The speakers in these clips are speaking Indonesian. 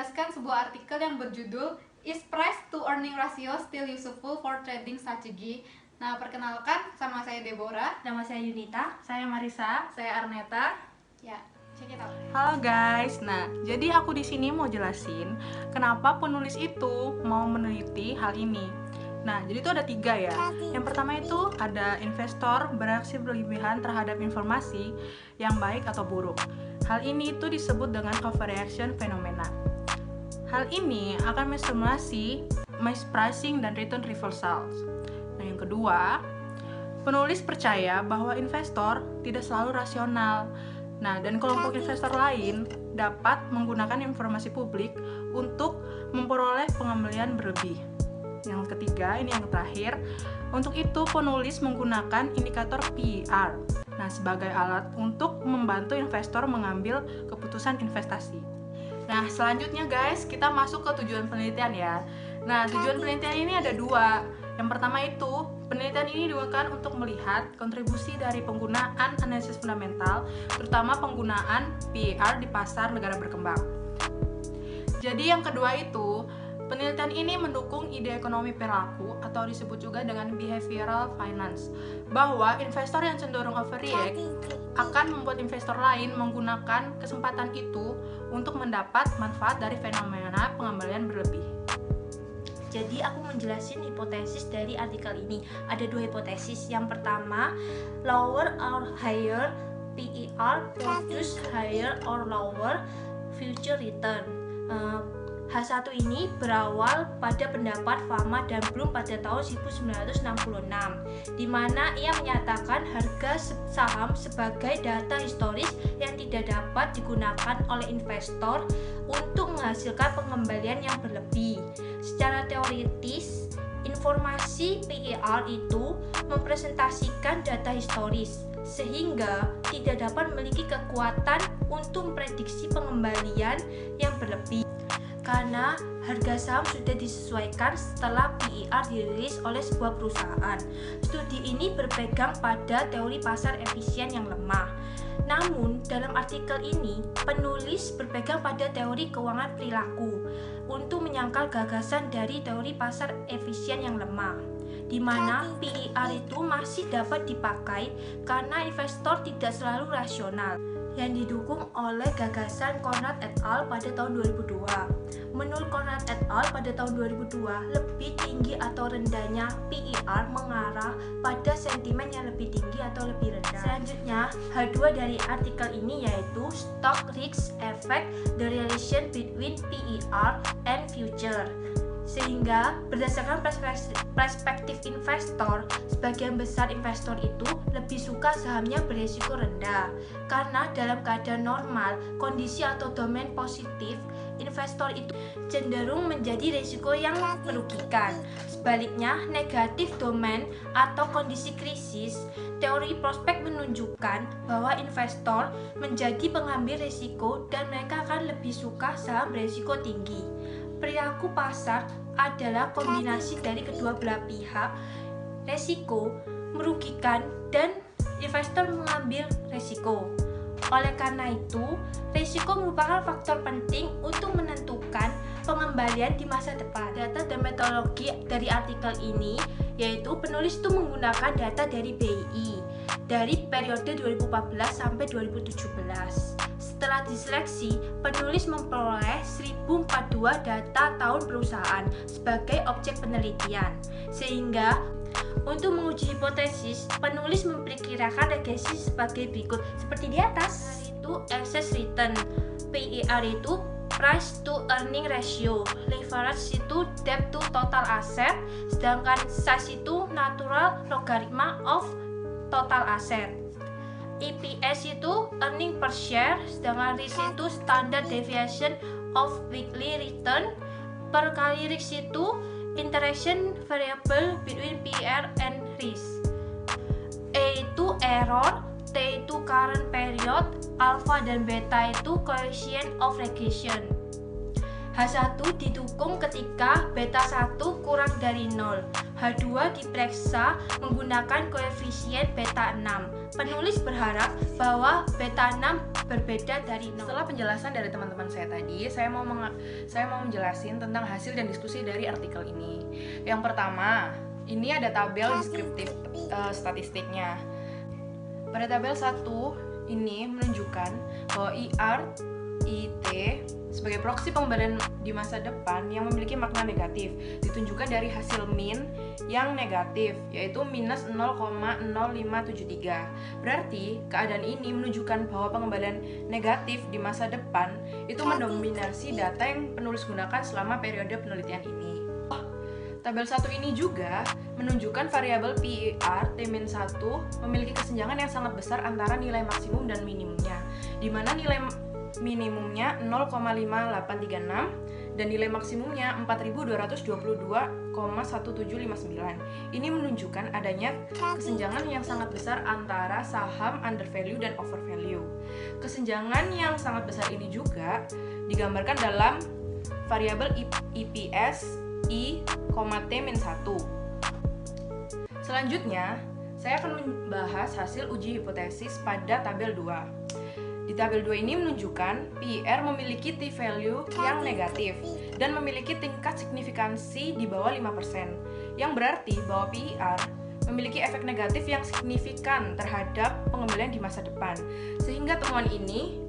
menjelaskan sebuah artikel yang berjudul Is Price to Earning Ratio Still Useful for Trading Strategy? Nah, perkenalkan, sama saya Deborah. Nama saya Yunita. Saya Marisa. Saya Arneta. Ya, check it out. Halo guys. Nah, jadi aku di sini mau jelasin kenapa penulis itu mau meneliti hal ini. Nah, jadi itu ada 3 ya. Yang pertama itu ada investor bereaksi berlebihan terhadap informasi yang baik atau buruk. Hal ini itu disebut dengan overreaction phenomena. Hal ini akan menstimulasi mispricing dan return reversals. Nah, yang kedua, penulis percaya bahwa investor tidak selalu rasional. Nah, dan kelompok investor lain dapat menggunakan informasi publik untuk memperoleh pengembalian berlebih. Yang ketiga, ini yang terakhir, untuk itu penulis menggunakan indikator PER. Nah, sebagai alat untuk membantu investor mengambil keputusan investasi. Nah, selanjutnya guys, kita masuk ke tujuan penelitian ya. Nah, tujuan penelitian ini ada 2. Yang pertama itu, penelitian ini dilakukan untuk melihat kontribusi dari penggunaan analisis fundamental, terutama penggunaan PER di pasar negara berkembang. Jadi yang kedua itu, penelitian ini mendukung ide ekonomi perilaku atau disebut juga dengan behavioral finance, bahwa investor yang cenderung overreact akan membuat investor lain menggunakan kesempatan itu untuk mendapat manfaat dari fenomena pengembalian berlebih. Jadi aku menjelasin hipotesis dari artikel ini. Ada 2 hipotesis. Yang pertama, lower or higher PER produce higher or lower future return. H1 ini berawal pada pendapat Fama dan Bloom pada tahun 1966, di mana ia menyatakan harga saham sebagai data historis yang tidak dapat digunakan oleh investor untuk menghasilkan pengembalian yang berlebih. Secara teoritis, informasi PER itu mempresentasikan data historis, sehingga tidak dapat memiliki kekuatan untuk memprediksi pengembalian yang berlebih. Karena harga saham sudah disesuaikan setelah PER dirilis oleh sebuah perusahaan. Studi ini berpegang pada teori pasar efisien yang lemah. Namun, dalam artikel ini, penulis berpegang pada teori keuangan perilaku untuk menyangkal gagasan dari teori pasar efisien yang lemah, di mana PER itu masih dapat dipakai karena investor tidak selalu rasional, yang didukung oleh gagasan Conrad et al. Pada tahun 2002. Menurut Conrad et al. Pada tahun 2002, lebih tinggi atau rendahnya PER mengarah pada sentimen yang lebih tinggi atau lebih rendah. Selanjutnya, H2 dari artikel ini yaitu Stock Risk Effect, the relation between PER and future. Sehingga berdasarkan perspektif investor, sebagian besar investor itu lebih suka sahamnya berisiko rendah. Karena dalam keadaan normal, kondisi atau domain positif, investor itu cenderung menjadi risiko yang merugikan. Sebaliknya, negatif domain atau kondisi krisis, teori prospek menunjukkan bahwa investor menjadi pengambil risiko dan mereka akan lebih suka saham berisiko tinggi. Perilaku pasar adalah kombinasi dari kedua belah pihak. Resiko merugikan dan investor mengambil resiko. Oleh karena itu, resiko merupakan faktor penting untuk menentukan pengembalian di masa depan. Data dan metodologi dari artikel ini yaitu penulis itu menggunakan data dari BI dari periode 2014 sampai 2017. Setelah diseleksi, penulis memperoleh 1042 data tahun perusahaan sebagai objek penelitian. Sehingga untuk menguji hipotesis, penulis memperkirakan regresi sebagai berikut seperti di atas. Itu excess return, PER itu price to earning ratio, leverage itu debt to total asset, sedangkan size itu natural logarithm of total asset. EPS itu earning per share, sedangkan risk itu standard deviation of weekly return, per kali risk itu interaction variable between PER and risk. E itu error, T itu current period, alpha dan beta itu coefficient of regression. H1 didukung ketika beta 1 kurang dari 0. H2 diperiksa menggunakan koefisien beta 6. Penulis berharap bahwa beta 6 berbeda dari 0. Setelah penjelasan dari teman-teman saya tadi, saya mau menjelaskan tentang hasil dan diskusi dari artikel ini. Yang pertama, ini ada tabel deskriptif statistiknya. Pada tabel 1 ini menunjukkan bahwa IR, IT sebagai proksi pengembalian di masa depan yang memiliki makna negatif ditunjukkan dari hasil min yang negatif, yaitu minus 0,0573. Berarti keadaan ini menunjukkan bahwa pengembalian negatif di masa depan itu mendominasi data yang penulis gunakan selama periode penelitian ini. Tabel 1 ini juga menunjukkan variabel PIR T-1 memiliki kesenjangan yang sangat besar antara nilai maksimum dan minimumnya, di mana nilai minimumnya 0,5836 dan nilai maksimumnya 4222,1759. Ini menunjukkan adanya kesenjangan yang sangat besar antara saham undervalue dan overvalue. Kesenjangan yang sangat besar ini juga digambarkan dalam variabel EPS I, T-1. Selanjutnya, saya akan membahas hasil uji hipotesis pada tabel 2. Di tabel 2 ini menunjukkan PIR memiliki t-value yang negatif dan memiliki tingkat signifikansi di bawah 5%, yang berarti bahwa PIR memiliki efek negatif yang signifikan terhadap pengembalian di masa depan. Sehingga temuan ini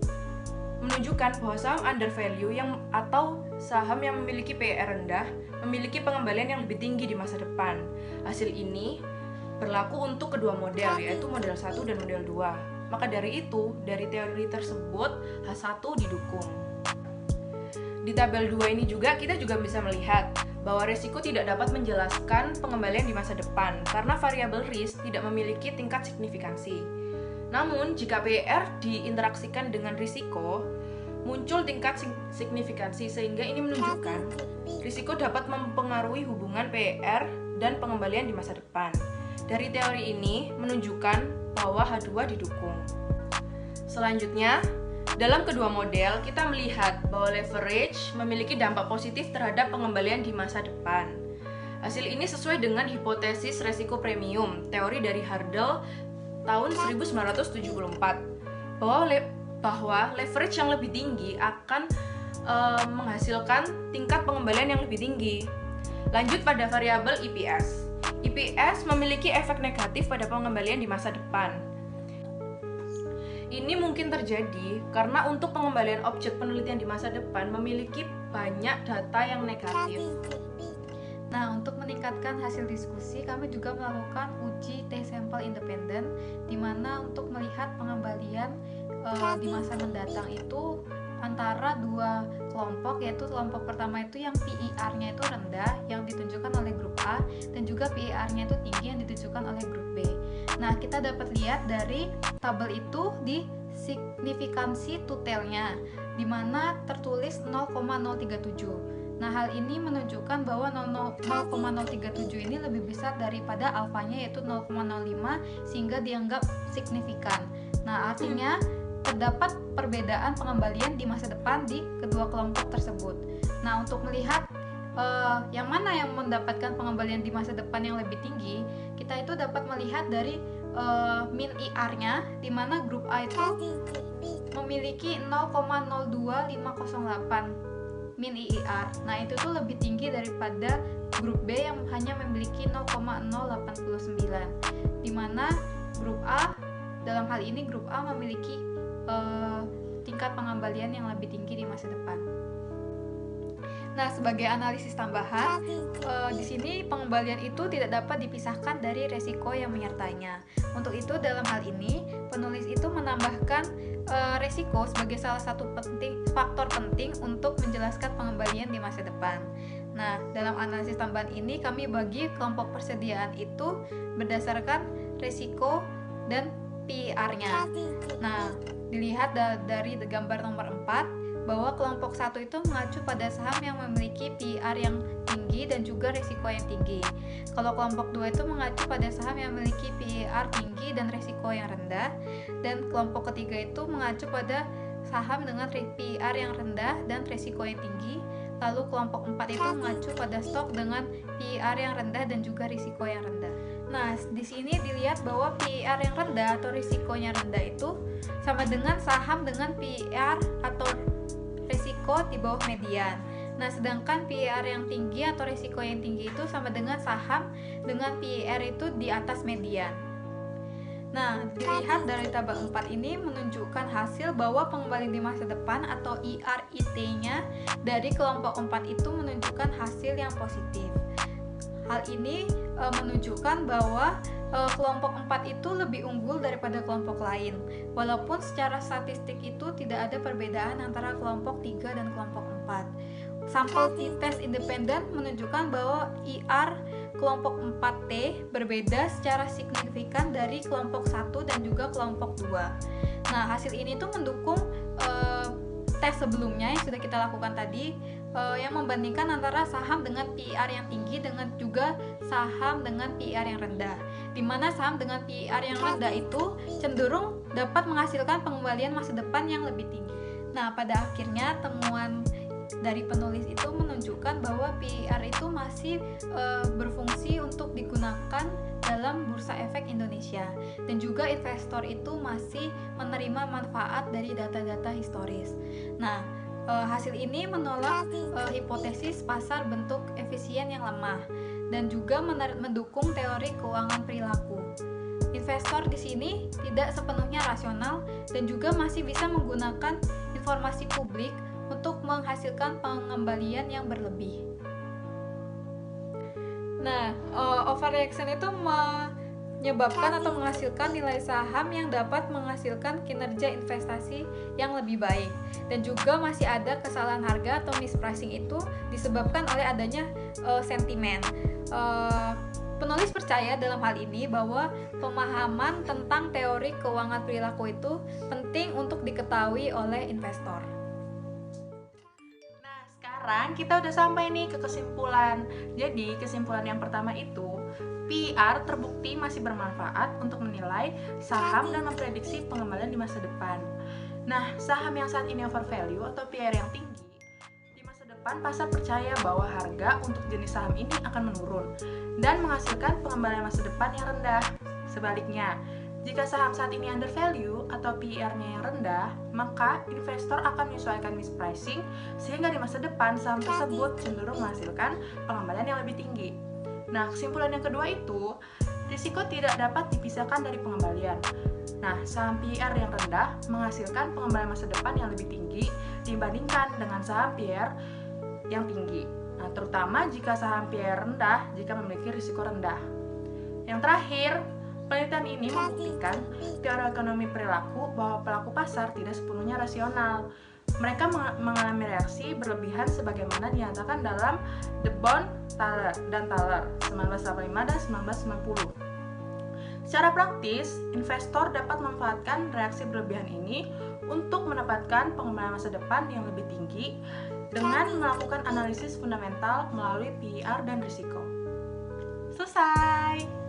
menunjukkan bahwa saham undervalue atau saham yang memiliki PIR rendah memiliki pengembalian yang lebih tinggi di masa depan. Hasil ini berlaku untuk kedua model, yaitu model 1 dan model 2. Maka dari itu, dari teori tersebut, H1 didukung. Di tabel 2 ini juga kita bisa melihat bahwa risiko tidak dapat menjelaskan pengembalian di masa depan karena variabel risk tidak memiliki tingkat signifikansi. Namun, jika PIR diinteraksikan dengan risiko, muncul tingkat signifikansi sehingga ini menunjukkan risiko dapat mempengaruhi hubungan PIR dan pengembalian di masa depan. Dari teori ini menunjukkan bahwa H2 didukung. Selanjutnya, dalam kedua model kita melihat bahwa leverage memiliki dampak positif terhadap pengembalian di masa depan. Hasil ini sesuai dengan hipotesis resiko premium, teori dari Hurdle tahun 1974, bahwa leverage yang lebih tinggi akan menghasilkan tingkat pengembalian yang lebih tinggi. Lanjut pada variabel EPS. EPS memiliki efek negatif pada pengembalian di masa depan. Ini mungkin terjadi karena untuk pengembalian objek penelitian di masa depan memiliki banyak data yang negatif. Nah, untuk meningkatkan hasil diskusi, kami juga melakukan uji T-sampel independen, di mana untuk melihat pengembalian di masa mendatang itu antara dua kelompok, yaitu kelompok pertama itu yang PIR-nya itu rendah yang ditunjukkan oleh grup A, dan juga PIR-nya itu tinggi yang ditunjukkan oleh grup B. Nah, kita dapat lihat dari tabel itu di signifikansi tutelnya, di mana tertulis 0,037. Nah, hal ini menunjukkan bahwa 0,037 ini lebih besar daripada alfanya, yaitu 0,05, sehingga dianggap signifikan. Nah, artinya terdapat perbedaan pengembalian di masa depan di kedua kelompok tersebut. Nah, untuk melihat yang mana yang mendapatkan pengembalian di masa depan yang lebih tinggi, kita itu dapat melihat dari min IR-nya, di mana grup A itu memiliki 0,02508 min IR. Nah, itu tuh lebih tinggi daripada grup B yang hanya memiliki 0,089, di mana grup A, dalam hal ini grup A memiliki tingkat pengembalian yang lebih tinggi di masa depan. Nah, sebagai analisis tambahan, di sini pengembalian itu tidak dapat dipisahkan dari resiko yang menyertainya. Untuk itu, dalam hal ini, penulis itu menambahkan resiko sebagai salah satu faktor penting untuk menjelaskan pengembalian di masa depan. Nah, dalam analisis tambahan ini, kami bagi kelompok persediaan itu berdasarkan resiko dan PIR-nya. Nah, dilihat dari gambar nomor 4, bahwa kelompok 1 itu mengacu pada saham yang memiliki PIR yang tinggi dan juga risiko yang tinggi. Kalau kelompok 2 itu mengacu pada saham yang memiliki PIR tinggi dan risiko yang rendah, dan kelompok ketiga itu mengacu pada saham dengan PIR yang rendah dan risiko yang tinggi. Lalu kelompok 4 itu mengacu pada stok dengan PER yang rendah dan juga risiko yang rendah. Nah, di sini dilihat bahwa PER yang rendah atau risikonya rendah itu sama dengan saham dengan PER atau risiko di bawah median. Nah, sedangkan PER yang tinggi atau risiko yang tinggi itu sama dengan saham dengan PER itu di atas median. Nah, dilihat dari tabel 4 ini menunjukkan hasil bahwa pengembalian di masa depan atau ERIT-nya dari kelompok 4 itu menunjukkan hasil yang positif. Hal ini menunjukkan bahwa kelompok 4 itu lebih unggul daripada kelompok lain. Walaupun secara statistik itu tidak ada perbedaan antara kelompok 3 dan kelompok 4. Sampel t-test independen menunjukkan bahwa ER kelompok 4T berbeda secara signifikan dari kelompok 1 dan juga kelompok 2. Nah, hasil ini tuh mendukung tes sebelumnya yang sudah kita lakukan tadi, yang membandingkan antara saham dengan PER yang tinggi dengan juga saham dengan PER yang rendah, di mana saham dengan PER yang rendah itu cenderung dapat menghasilkan pengembalian masa depan yang lebih tinggi. Nah, pada akhirnya temuan dari penulis itu menunjukkan bahwa PER itu masih berfungsi untuk digunakan dalam Bursa Efek Indonesia, dan juga investor itu masih menerima manfaat dari data-data historis. Nah, hasil ini menolak hipotesis pasar bentuk efisien yang lemah dan juga mendukung teori keuangan perilaku. Investor di sini tidak sepenuhnya rasional dan juga masih bisa menggunakan informasi publik untuk menghasilkan pengembalian yang berlebih. Nah, overreaction itu menyebabkan atau menghasilkan nilai saham yang dapat menghasilkan kinerja investasi yang lebih baik, dan juga masih ada kesalahan harga atau mispricing itu disebabkan oleh adanya sentimen. Penulis percaya dalam hal ini bahwa pemahaman tentang teori keuangan perilaku itu penting untuk diketahui oleh investor. Sekarang kita udah sampai nih ke kesimpulan. Jadi kesimpulan yang pertama itu, PER terbukti masih bermanfaat untuk menilai saham dan memprediksi pengembalian di masa depan. Nah, saham yang saat ini overvalue atau PER yang tinggi, di masa depan pasar percaya bahwa harga untuk jenis saham ini akan menurun dan menghasilkan pengembalian masa depan yang rendah. Sebaliknya, jika saham saat ini undervalue atau PER-nya yang rendah, maka investor akan menyesuaikan mispricing sehingga di masa depan saham tersebut cenderung menghasilkan pengembalian yang lebih tinggi. Nah, kesimpulan yang kedua itu, risiko tidak dapat dipisahkan dari pengembalian. Nah, saham PER yang rendah menghasilkan pengembalian masa depan yang lebih tinggi dibandingkan dengan saham PER yang tinggi. Nah, terutama jika saham PER rendah jika memiliki risiko rendah. Yang terakhir, penelitian ini membuktikan teori ekonomi perilaku bahwa pelaku pasar tidak sepenuhnya rasional. Mereka mengalami reaksi berlebihan sebagaimana dinyatakan dalam The Bond dan Thaler 1985 dan 1990. Secara praktis, investor dapat memanfaatkan reaksi berlebihan ini untuk mendapatkan pengembalian masa depan yang lebih tinggi dengan melakukan analisis fundamental melalui PER dan risiko. Selesai.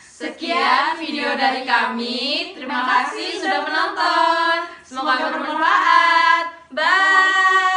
Sekian video dari kami. Terima kasih sudah menonton. Semoga bermanfaat. Bye.